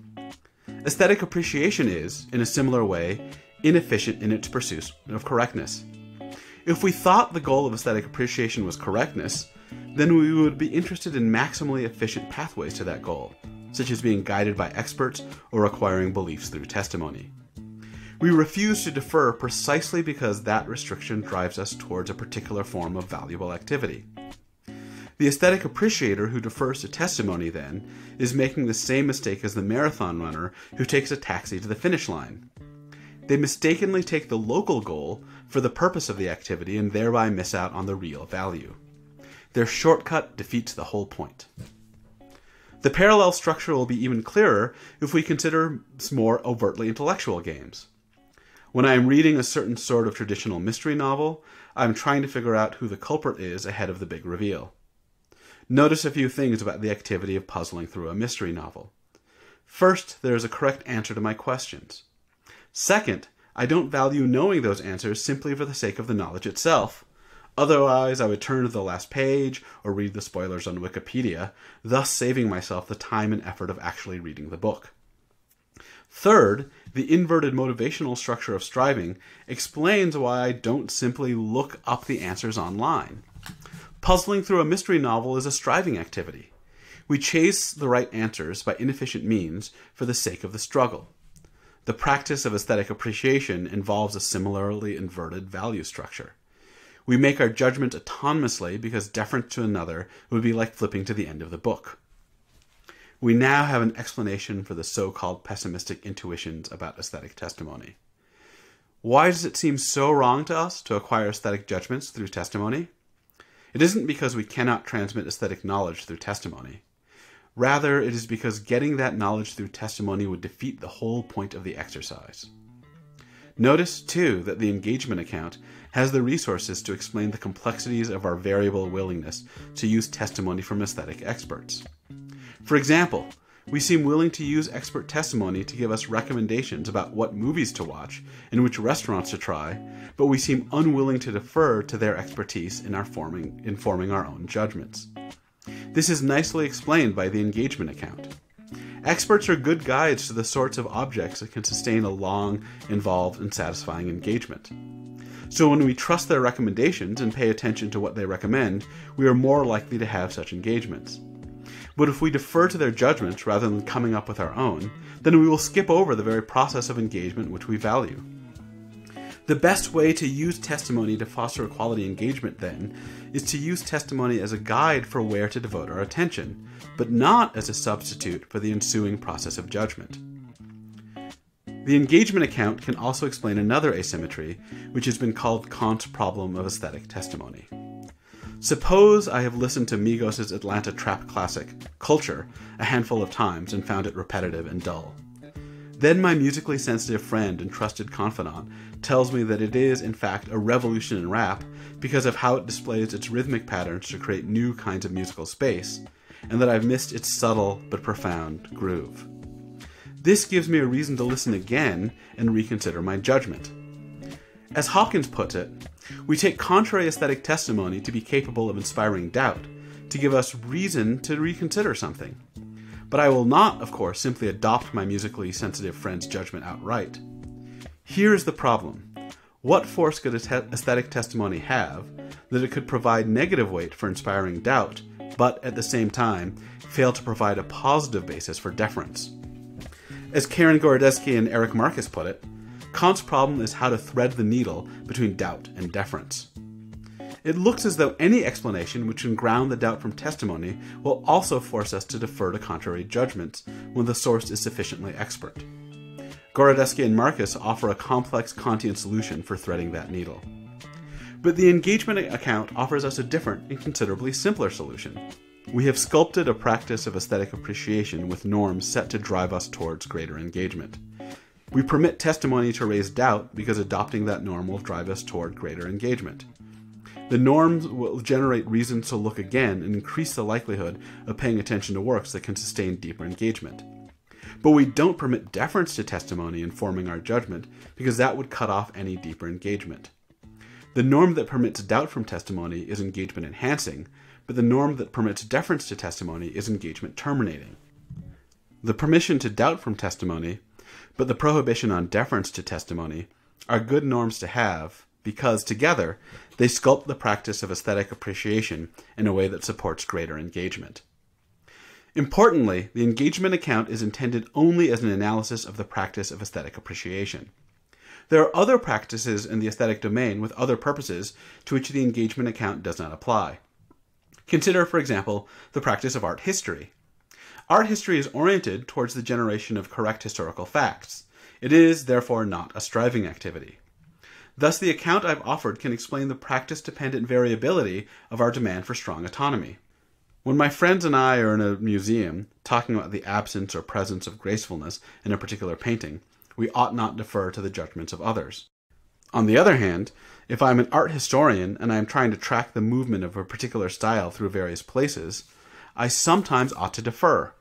Aesthetic appreciation is, in a similar way, inefficient in its pursuit of correctness. If we thought the goal of aesthetic appreciation was correctness, then we would be interested in maximally efficient pathways to that goal, such as being guided by experts or acquiring beliefs through testimony. We refuse to defer precisely because that restriction drives us towards a particular form of valuable activity. The aesthetic appreciator who defers to testimony, then, is making the same mistake as the marathon runner who takes a taxi to the finish line. They mistakenly take the local goal for the purpose of the activity and thereby miss out on the real value. Their shortcut defeats the whole point. The parallel structure will be even clearer if we consider more overtly intellectual games. When I am reading a certain sort of traditional mystery novel, I am trying to figure out who the culprit is ahead of the big reveal. Notice a few things about the activity of puzzling through a mystery novel. First, there is a correct answer to my questions. Second, I don't value knowing those answers simply for the sake of the knowledge itself. Otherwise, I would turn to the last page or read the spoilers on Wikipedia, thus saving myself the time and effort of actually reading the book. Third, the inverted motivational structure of striving explains why I don't simply look up the answers online. Puzzling through a mystery novel is a striving activity. We chase the right answers by inefficient means for the sake of the struggle. The practice of aesthetic appreciation involves a similarly inverted value structure. We make our judgment autonomously because deference to another would be like flipping to the end of the book. We now have an explanation for the so-called pessimistic intuitions about aesthetic testimony. Why does it seem so wrong to us to acquire aesthetic judgments through testimony? It isn't because we cannot transmit aesthetic knowledge through testimony. Rather, it is because getting that knowledge through testimony would defeat the whole point of the exercise. Notice, too, that the engagement account has the resources to explain the complexities of our variable willingness to use testimony from aesthetic experts. For example, we seem willing to use expert testimony to give us recommendations about what movies to watch and which restaurants to try, but we seem unwilling to defer to their expertise in forming our own judgments. This is nicely explained by the engagement account. Experts are good guides to the sorts of objects that can sustain a long, involved, and satisfying engagement. So when we trust their recommendations and pay attention to what they recommend, we are more likely to have such engagements. But if we defer to their judgments rather than coming up with our own, then we will skip over the very process of engagement which we value. The best way to use testimony to foster quality engagement, then, is to use testimony as a guide for where to devote our attention, but not as a substitute for the ensuing process of judgment. The engagement account can also explain another asymmetry, which has been called Kant's problem of aesthetic testimony. Suppose I have listened to Migos' Atlanta trap classic, Culture, a handful of times and found it repetitive and dull. Then my musically sensitive friend and trusted confidant tells me that it is, in fact, a revolution in rap because of how it displays its rhythmic patterns to create new kinds of musical space, and that I've missed its subtle but profound groove. This gives me a reason to listen again and reconsider my judgment. As Hawkins puts it, we take contrary aesthetic testimony to be capable of inspiring doubt, to give us reason to reconsider something. but I will not, of course, simply adopt my musically sensitive friend's judgment outright. Here is the problem. What force could aesthetic testimony have that it could provide negative weight for inspiring doubt, but at the same time fail to provide a positive basis for deference? As Karen Gorodetsky and Eric Marcus put it, Kant's problem is how to thread the needle between doubt and deference. It looks as though any explanation which can ground the doubt from testimony will also force us to defer to contrary judgments when the source is sufficiently expert. Gorodetsky and Marcus offer a complex Kantian solution for threading that needle. But the engagement account offers us a different and considerably simpler solution. We have sculpted a practice of aesthetic appreciation with norms set to drive us towards greater engagement. We permit testimony to raise doubt because adopting that norm will drive us toward greater engagement. The norms will generate reasons to look again and increase the likelihood of paying attention to works that can sustain deeper engagement. But we don't permit deference to testimony in forming our judgment because that would cut off any deeper engagement. The norm that permits doubt from testimony is engagement enhancing, but the norm that permits deference to testimony is engagement terminating. The permission to doubt from testimony, but the prohibition on deference to testimony, are good norms to have because, together, they sculpt the practice of aesthetic appreciation in a way that supports greater engagement. Importantly, the engagement account is intended only as an analysis of the practice of aesthetic appreciation. There are other practices in the aesthetic domain with other purposes to which the engagement account does not apply. Consider, for example, the practice of art history. Art history is oriented towards the generation of correct historical facts. It is, therefore, not a striving activity. Thus, the account I've offered can explain the practice-dependent variability of our demand for strong autonomy. When my friends and I are in a museum talking about the absence or presence of gracefulness in a particular painting, we ought not defer to the judgments of others. On the other hand, if I'm an art historian and I am trying to track the movement of a particular style through various places, I sometimes ought to defer.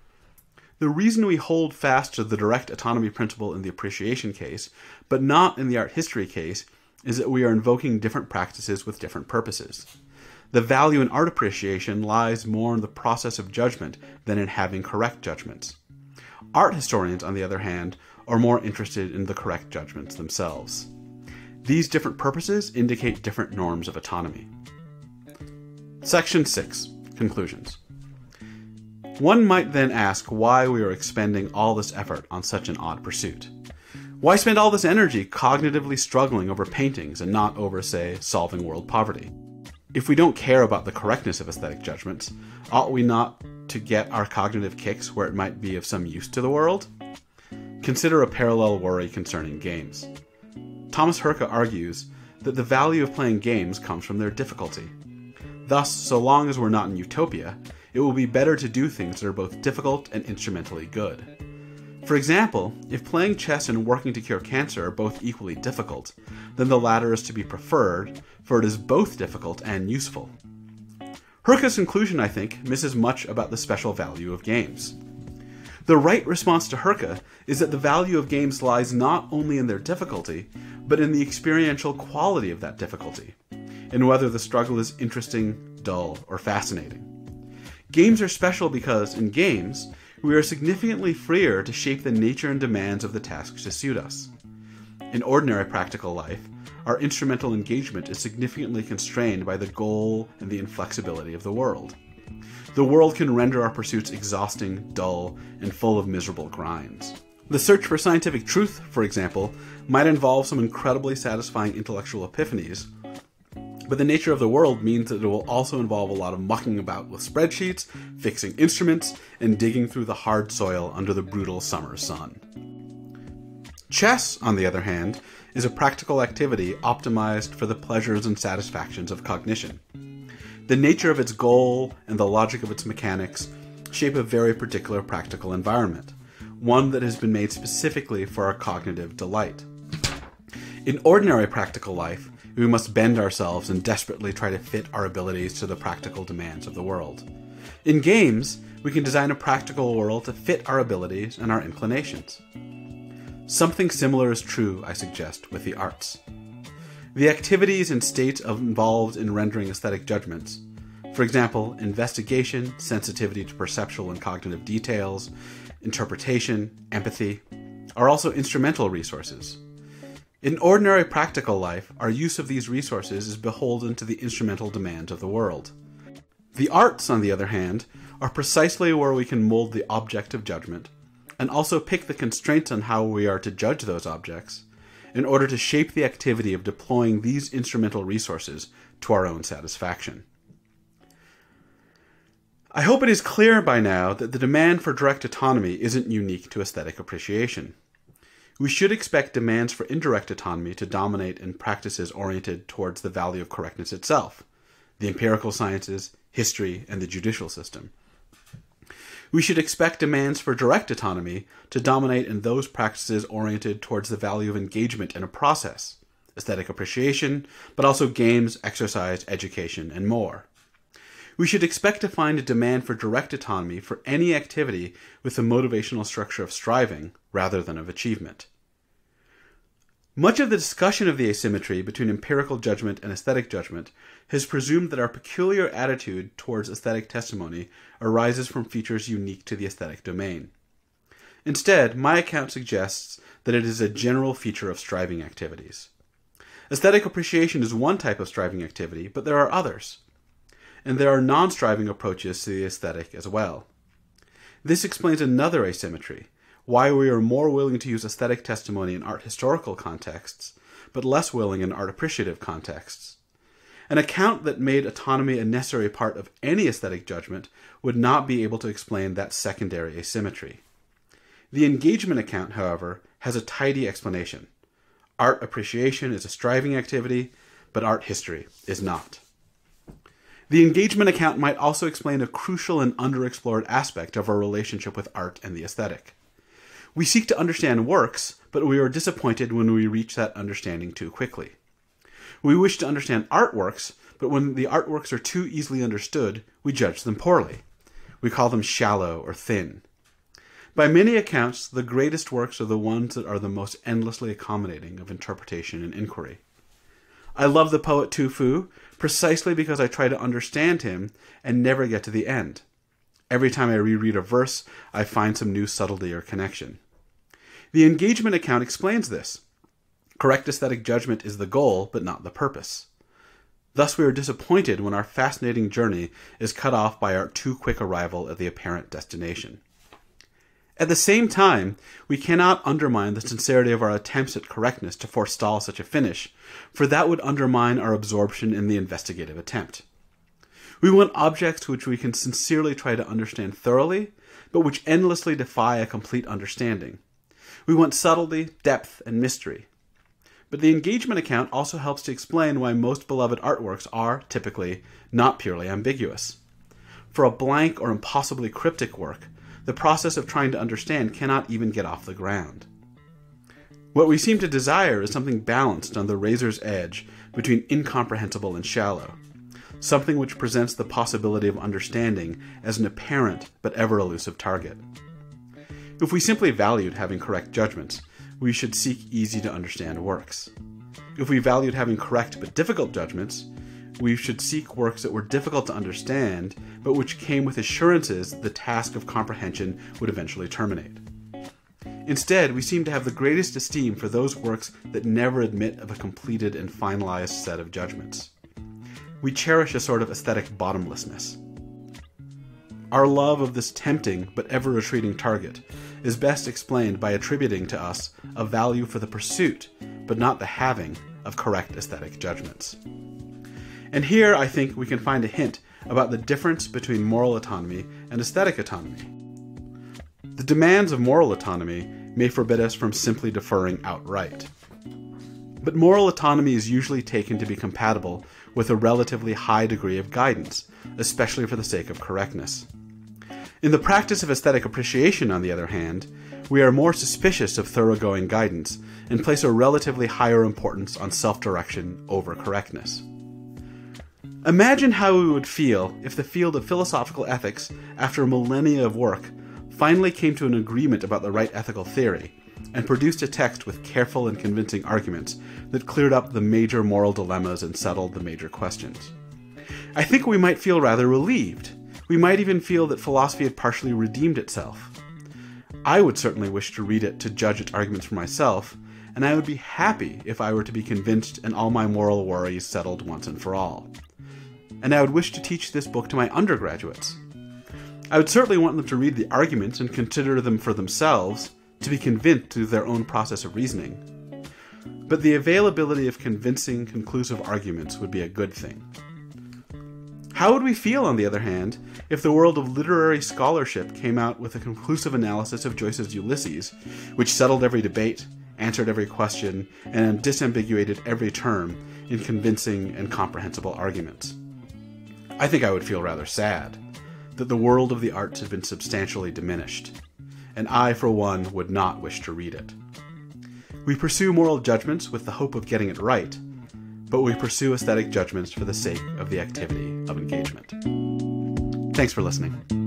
The reason we hold fast to the direct autonomy principle in the appreciation case, but not in the art history case, is that we are invoking different practices with different purposes. The value in art appreciation lies more in the process of judgment than in having correct judgments. Art historians, on the other hand, are more interested in the correct judgments themselves. These different purposes indicate different norms of autonomy. Section 6. Conclusions. One might then ask why we are expending all this effort on such an odd pursuit. Why spend all this energy cognitively struggling over paintings and not over, say, solving world poverty? If we don't care about the correctness of aesthetic judgments, ought we not to get our cognitive kicks where it might be of some use to the world? Consider a parallel worry concerning games. Thomas Hurka argues that the value of playing games comes from their difficulty. Thus, so long as we're not in utopia, it will be better to do things that are both difficult and instrumentally good. For example, if playing chess and working to cure cancer are both equally difficult, then the latter is to be preferred, for it is both difficult and useful. Hurka's conclusion, I think, misses much about the special value of games. The right response to Hurka is that the value of games lies not only in their difficulty, but in the experiential quality of that difficulty, in whether the struggle is interesting, dull, or fascinating. Games are special because, in games, we are significantly freer to shape the nature and demands of the tasks to suit us. In ordinary practical life, our instrumental engagement is significantly constrained by the goal and the inflexibility of the world. The world can render our pursuits exhausting, dull, and full of miserable grinds. The search for scientific truth, for example, might involve some incredibly satisfying intellectual epiphanies, but the nature of the world means that it will also involve a lot of mucking about with spreadsheets, fixing instruments, and digging through the hard soil under the brutal summer sun. Chess, on the other hand, is a practical activity optimized for the pleasures and satisfactions of cognition. The nature of its goal and the logic of its mechanics shape a very particular practical environment, one that has been made specifically for our cognitive delight. In ordinary practical life, we must bend ourselves and desperately try to fit our abilities to the practical demands of the world. In games, we can design a practical world to fit our abilities and our inclinations. Something similar is true, I suggest, with the arts. The activities and states involved in rendering aesthetic judgments, For example, investigation, sensitivity to perceptual and cognitive details, interpretation, empathy, are also instrumental resources. In ordinary practical life, our use of these resources is beholden to the instrumental demands of the world. The arts, on the other hand, are precisely where we can mold the object of judgment, and also pick the constraints on how we are to judge those objects, in order to shape the activity of deploying these instrumental resources to our own satisfaction. I hope it is clear by now that the demand for direct autonomy isn't unique to aesthetic appreciation. We should expect demands for indirect autonomy to dominate in practices oriented towards the value of correctness itself, the empirical sciences, history, and the judicial system. We should expect demands for direct autonomy to dominate in those practices oriented towards the value of engagement in a process, aesthetic appreciation, but also games, exercise, education, and more. We should expect to find a demand for direct autonomy for any activity with the motivational structure of striving rather than of achievement. Much of the discussion of the asymmetry between empirical judgment and aesthetic judgment has presumed that our peculiar attitude towards aesthetic testimony arises from features unique to the aesthetic domain. Instead, my account suggests that it is a general feature of striving activities. Aesthetic appreciation is one type of striving activity, but there are others. And there are non-striving approaches to the aesthetic as well. This explains another asymmetry, why we are more willing to use aesthetic testimony in art historical contexts, but less willing in art appreciative contexts. An account that made autonomy a necessary part of any aesthetic judgment would not be able to explain that secondary asymmetry. The engagement account, however, has a tidy explanation. Art appreciation is a striving activity, but art history is not. The engagement account might also explain a crucial and underexplored aspect of our relationship with art and the aesthetic. We seek to understand works, but we are disappointed when we reach that understanding too quickly. We wish to understand artworks, but when the artworks are too easily understood, we judge them poorly. We call them shallow or thin. By many accounts, the greatest works are the ones that are the most endlessly accommodating of interpretation and inquiry. I love the poet Tu Fu precisely because I try to understand him and never get to the end. Every time I reread a verse, I find some new subtlety or connection. The engagement account explains this. Correct aesthetic judgment is the goal, but not the purpose. Thus we are disappointed when our fascinating journey is cut off by our too quick arrival at the apparent destination. At the same time, we cannot undermine the sincerity of our attempts at correctness to forestall such a finish, for that would undermine our absorption in the investigative attempt. We want objects which we can sincerely try to understand thoroughly, but which endlessly defy a complete understanding. We want subtlety, depth, and mystery. But the engagement account also helps to explain why most beloved artworks are, typically, not purely ambiguous. For a blank or impossibly cryptic work, the process of trying to understand cannot even get off the ground. What we seem to desire is something balanced on the razor's edge between incomprehensible and shallow, something which presents the possibility of understanding as an apparent but ever-elusive target. If we simply valued having correct judgments, we should seek easy-to-understand works. If we valued having correct but difficult judgments, we should seek works that were difficult to understand, but which came with assurances the task of comprehension would eventually terminate. Instead, we seem to have the greatest esteem for those works that never admit of a completed and finalized set of judgments. We cherish a sort of aesthetic bottomlessness. Our love of this tempting but ever-retreating target is best explained by attributing to us a value for the pursuit, but not the having, of correct aesthetic judgments. And here I think we can find a hint about the difference between moral autonomy and aesthetic autonomy. The demands of moral autonomy may forbid us from simply deferring outright. But moral autonomy is usually taken to be compatible with a relatively high degree of guidance, especially for the sake of correctness. In the practice of aesthetic appreciation, on the other hand, we are more suspicious of thoroughgoing guidance and place a relatively higher importance on self-direction over correctness. Imagine how we would feel if the field of philosophical ethics, after millennia of work, finally came to an agreement about the right ethical theory, and produced a text with careful and convincing arguments that cleared up the major moral dilemmas and settled the major questions. I think we might feel rather relieved. We might even feel that philosophy had partially redeemed itself. I would certainly wish to read it to judge its arguments for myself, and I would be happy if I were to be convinced and all my moral worries settled once and for all. And I would wish to teach this book to my undergraduates. I would certainly want them to read the arguments and consider them for themselves, to be convinced through their own process of reasoning. But the availability of convincing, conclusive arguments would be a good thing. How would we feel, on the other hand, if the world of literary scholarship came out with a conclusive analysis of Joyce's Ulysses, which settled every debate, answered every question, and disambiguated every term in convincing and comprehensible arguments? I think I would feel rather sad that the world of the arts had been substantially diminished, and I, for one, would not wish to read it. We pursue moral judgments with the hope of getting it right, but we pursue aesthetic judgments for the sake of the activity of engagement. Thanks for listening.